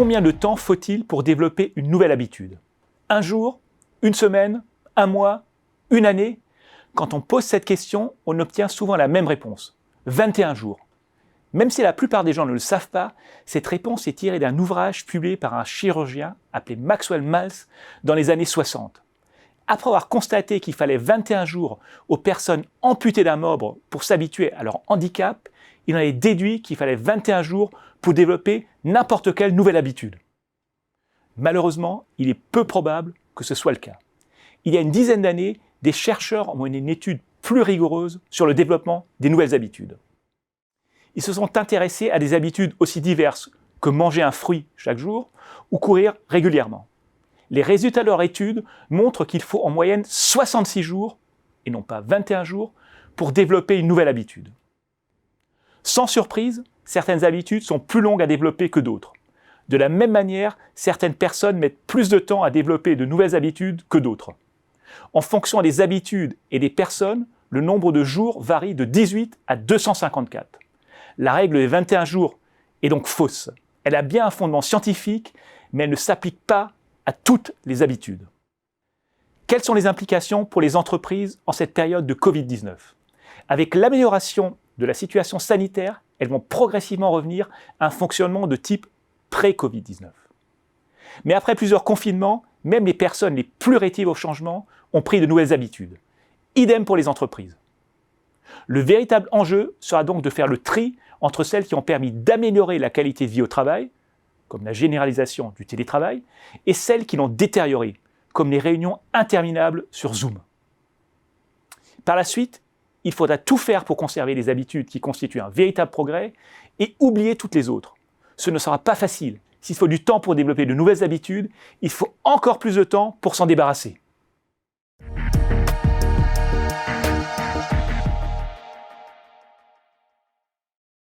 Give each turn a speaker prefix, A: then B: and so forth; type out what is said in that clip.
A: Combien de temps faut-il pour développer une nouvelle habitude? Un jour? Une semaine? Un mois? Une année? Quand on pose cette question, on obtient souvent la même réponse. 21 jours. Même si la plupart des gens ne le savent pas, cette réponse est tirée d'un ouvrage publié par un chirurgien appelé Maxwell Maltz dans les années 60. Après avoir constaté qu'il fallait 21 jours aux personnes amputées d'un membre pour s'habituer à leur handicap, il en a déduit qu'il fallait 21 jours pour développer n'importe quelle nouvelle habitude. Malheureusement, il est peu probable que ce soit le cas. Il y a une dizaine d'années, des chercheurs ont mené une étude plus rigoureuse sur le développement des nouvelles habitudes. Ils se sont intéressés à des habitudes aussi diverses que manger un fruit chaque jour ou courir régulièrement. Les résultats de leur étude montrent qu'il faut en moyenne 66 jours, et non pas 21 jours, pour développer une nouvelle habitude. Sans surprise, certaines habitudes sont plus longues à développer que d'autres. De la même manière, certaines personnes mettent plus de temps à développer de nouvelles habitudes que d'autres. En fonction des habitudes et des personnes, le nombre de jours varie de 18 à 254. La règle des 21 jours est donc fausse. Elle a bien un fondement scientifique, mais elle ne s'applique pas à toutes les habitudes. Quelles sont les implications pour les entreprises en cette période de Covid-19? Avec l'amélioration de la situation sanitaire, elles vont progressivement revenir à un fonctionnement de type pré-Covid-19. Mais après plusieurs confinements, même les personnes les plus rétives au changement ont pris de nouvelles habitudes. Idem pour les entreprises. Le véritable enjeu sera donc de faire le tri entre celles qui ont permis d'améliorer la qualité de vie au travail, comme la généralisation du télétravail, et celles qui l'ont détérioré, comme les réunions interminables sur Zoom. Par la suite, il faudra tout faire pour conserver les habitudes qui constituent un véritable progrès et oublier toutes les autres. Ce ne sera pas facile. S'il faut du temps pour développer de nouvelles habitudes, il faut encore plus de temps pour s'en débarrasser.